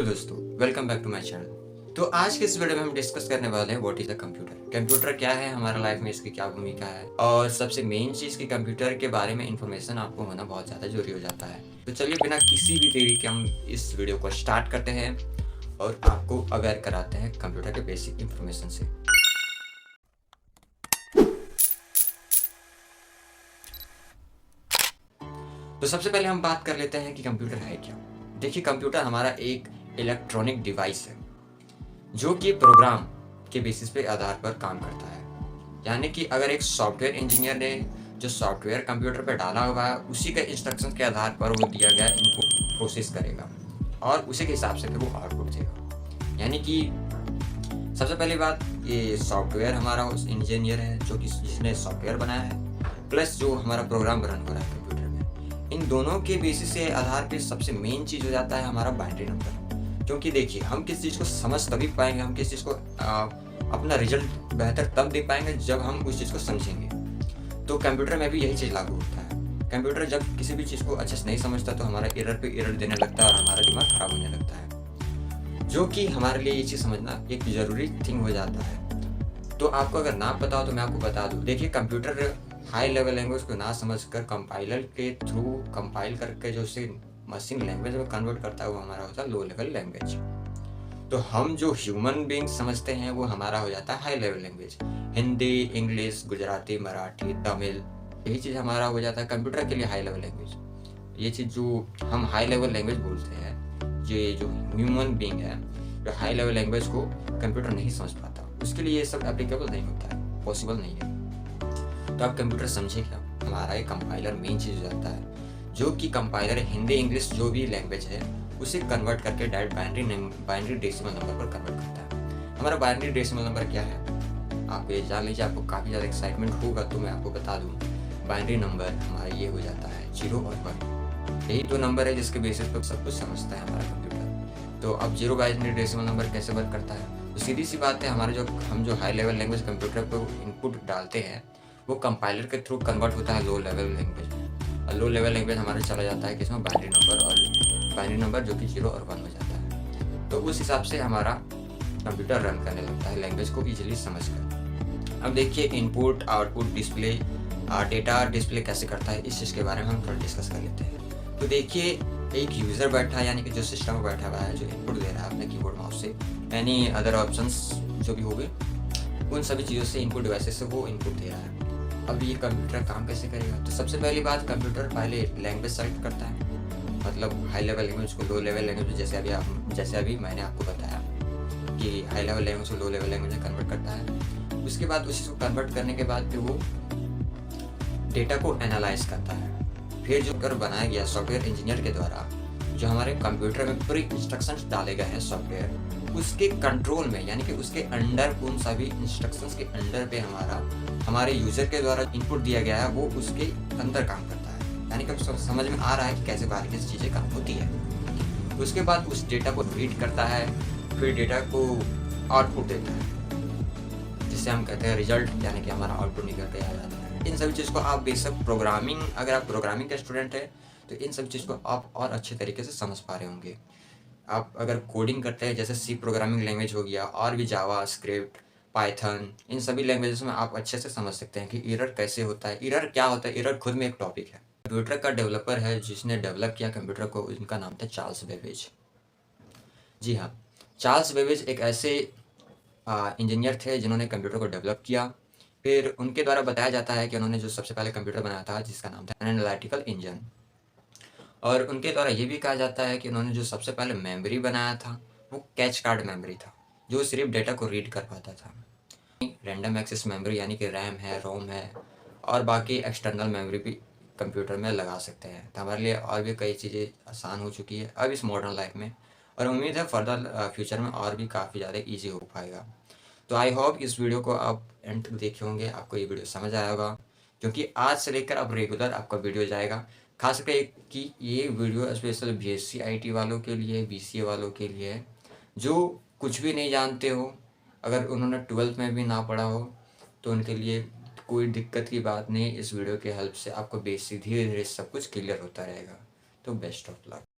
Hello दोस्तों, welcome back to my channel. तो आज के इस वीडियो में हम डिस्कस करने वाले हैं what is a computer. Computer क्या है, हमारा लाइफ में इसकी क्या भूमिका है, और सबसे मेन चीज़ कि कंप्यूटर के बारे में इंफॉर्मेशन आपको होना बहुत ज़्यादा जरूरी हो जाता है। तो चलिए बिना किसी भी देरी के हम इस वीडियो को स्टार्ट करते हैं और आपको अवेयर कराते हैं कंप्यूटर के बेसिक इंफॉर्मेशन से। तो सबसे पहले हम बात कर लेते हैं कि कंप्यूटर है क्या। देखिए, कंप्यूटर हमारा एक इलेक्ट्रॉनिक डिवाइस है जो कि प्रोग्राम के बेसिस पे आधार पर काम करता है। यानी कि अगर एक सॉफ्टवेयर इंजीनियर ने जो सॉफ्टवेयर कंप्यूटर पे डाला हुआ है, उसी के इंस्ट्रक्शंस के आधार पर वो दिया गया इनपुट प्रोसेस करेगा और उसी के हिसाब से फिर वो आउटपुट देगा। यानी कि सबसे पहली बात, ये सॉफ्टवेयर हमारा उस इंजीनियर है जो कि जिसने सॉफ्टवेयर बनाया है, प्लस जो हमारा प्रोग्राम रन हो रहा है कंप्यूटर में। इन दोनों के बेसिस से आधार पे सबसे मेन चीज़ हो जाता है हमारा बाइनरी नंबर। क्योंकि देखिए, हम किस चीज़ को समझ तभी पाएंगे, हम किस चीज़ को अपना रिजल्ट बेहतर तब दे पाएंगे जब हम उस चीज़ को समझेंगे। तो कंप्यूटर में भी यही चीज़ लागू होता है। कंप्यूटर जब किसी भी चीज़ को अच्छे से नहीं समझता तो हमारा एरर पे एरर देने लगता है और हमारा दिमाग खराब होने लगता है, जो कि हमारे लिए ये चीज़ समझना एक ज़रूरी थिंग हो जाता है। तो आपको अगर ना पता हो तो मैं आपको बता दूँ। देखिए, कंप्यूटर हाई लेवल लैंग्वेज को ना समझकर कंपाइलर के थ्रू कंपाइल करके जो उसे मशीन लैंग्वेज में कन्वर्ट करता है, वो हमारा होता है लो लेवल लैंग्वेज। तो हम जो ह्यूमन बीइंग समझते हैं वो हमारा हो जाता है high level language. Hindi, English, Gujarati, Marathi, Tamil, यही चीज़ हमारा हो जाता है कंप्यूटर के लिए हाई लेवल लैंग्वेज। ये चीज़ जो हम हाई लेवल लैंग्वेज बोलते हैं, ये जो ह्यूमन बीइंग है जो हाई लेवल लैंग्वेज को कंप्यूटर नहीं समझ पाता, उसके लिए ये सब एप्लीकेबल नहीं होता है, पॉसिबल नहीं है। तो आप कंप्यूटर समझे क्या, हमारा एक कंपाइलर मेन चीज़ हो जाता है, जो कि कंपाइलर हिंदी, इंग्लिश जो भी लैंग्वेज है उसे कन्वर्ट करके डायरेक्ट बाइनरी डेसिमल नंबर पर कन्वर्ट करता है। हमारा बाइनरी डेसिमल नंबर क्या है, आप ये जान लीजिए। आपको काफ़ी ज़्यादा एक्साइटमेंट होगा तो मैं आपको बता दूँ। बाइनरी नंबर हमारा ये हो जाता है 0 और 1। यही दो नंबर है जिसके बेसिस पर सब कुछ समझता है हमारा कंप्यूटर। तो अब 0 बाइनरी डेसिमल नंबर कैसे वर्क करता है, तो सीधी सी बात है, हमारे जो हाई लेवल लैंग्वेज कंप्यूटर पर इनपुट डालते हैं वो कंपाइलर के थ्रू कन्वर्ट होता है लो लेवल लैंग्वेज में। और लो लेवल लैंग्वेज हमारा चला जाता है किसमें, बाइनरी नंबर, और बाइनरी नंबर जो कि 0 और 1 हो जाता है। तो उस हिसाब से हमारा कंप्यूटर रन करने लगता है लैंग्वेज को ईजिली समझकर। अब देखिए, input, output, display, data display कैसे करता है, इस चीज़ के बारे में हम थोड़ा डिस्कस कर लेते हैं। तो देखिए, एक यूज़र बैठा है, यानी कि जो सिस्टम में बैठा हुआ है, जो इनपुट दे रहा है अपने कीबोर्ड माउस से, एनी अदर ऑप्शंस जो भी हो गए, उन सभी चीज़ों से, इनपुट डिवाइसेस से वो इनपुट दे रहा है। अब ये कंप्यूटर काम कैसे करेगा, तो सबसे पहली बात, कंप्यूटर पहले लैंग्वेज सेलेक्ट करता है, मतलब हाई लेवल लैंग्वेज को लो लेवल लैंग्वेज, जैसे अभी मैंने आपको बताया कि हाई लेवल लैंग्वेज को लो लेवल लैंग्वेज में कन्वर्ट करता है। उसके बाद उसी को कन्वर्ट करने के बाद फिर वो डेटा को एनालाइज करता है। फिर जो कर बनाया गया सॉफ्टवेयर इंजीनियर के द्वारा, जो हमारे कंप्यूटर में पूरी इंस्ट्रक्शंस डाले गए हैं सॉफ्टवेयर, उसके कंट्रोल में, यानी कि उसके अंडर, उन सभी इंस्ट्रक्शंस के अंडर पे हमारे यूजर के द्वारा इनपुट दिया गया है, वो उसके अंदर काम करता है। यानी कि समझ में आ रहा है कि कैसे बाहर की चीज़ें काम होती है। उसके बाद उस डेटा को रीड करता है, फिर डेटा को आउटपुट देता है, जिससे हम कहते हैं रिजल्ट, यानी कि हमारा आउटपुट निकल के आ जाता है। इन सभी चीज़ को आप बेशक प्रोग्रामिंग, अगर आप प्रोग्रामिंग का स्टूडेंट है तो इन सब चीज़ को आप और अच्छे तरीके से समझ पा रहे होंगे। आप अगर कोडिंग करते हैं, जैसे सी प्रोग्रामिंग लैंग्वेज हो गया, और भी जावा स्क्रिप्ट, पाइथन, इन सभी लैंग्वेजेस में आप अच्छे से समझ सकते हैं कि एरर कैसे होता है, एरर क्या होता है। एरर खुद में एक टॉपिक है। कंप्यूटर का डेवलपर है जिसने डेवलप किया कंप्यूटर को, उनका नाम था चार्ल्स बेबेज। जी हाँ, चार्ल्स बेबेज एक ऐसे इंजीनियर थे जिन्होंने कंप्यूटर को डेवलप किया। फिर उनके द्वारा बताया जाता है कि उन्होंने जो सबसे पहले कंप्यूटर बनाया था जिसका नाम था एनालिटिकल इंजन। और उनके द्वारा ये भी कहा जाता है कि उन्होंने जो सबसे पहले मेमोरी बनाया था वो कैच कार्ड मेमोरी था, जो सिर्फ डेटा को रीड कर पाता था। रैंडम एक्सेस मेमोरी, यानी कि रैम है, रोम है, और बाकी एक्सटर्नल मेमोरी भी कंप्यूटर में लगा सकते हैं। तो हमारे लिए और भी कई चीज़ें आसान हो चुकी है अब इस मॉडर्न लाइफ में, और उम्मीद है फर्दर फ्यूचर में और भी काफ़ी ज़्यादा ईजी हो पाएगा। तो आई होप इस वीडियो को आप एंड तक देखे होंगे, आपको ये वीडियो समझ आया होगा, क्योंकि आज से लेकर अब रेगुलर आपका वीडियो जाएगा। खास करके कि ये वीडियो स्पेशल बीएससी आईटी वालों के लिए, बीसीए वालों के लिए है, जो कुछ भी नहीं जानते हो। अगर उन्होंने 12th में भी ना पढ़ा हो तो उनके लिए कोई दिक्कत की बात नहीं। इस वीडियो के हेल्प से आपको बेसिक धीरे धीरे सब कुछ क्लियर होता रहेगा। तो बेस्ट ऑफ लक।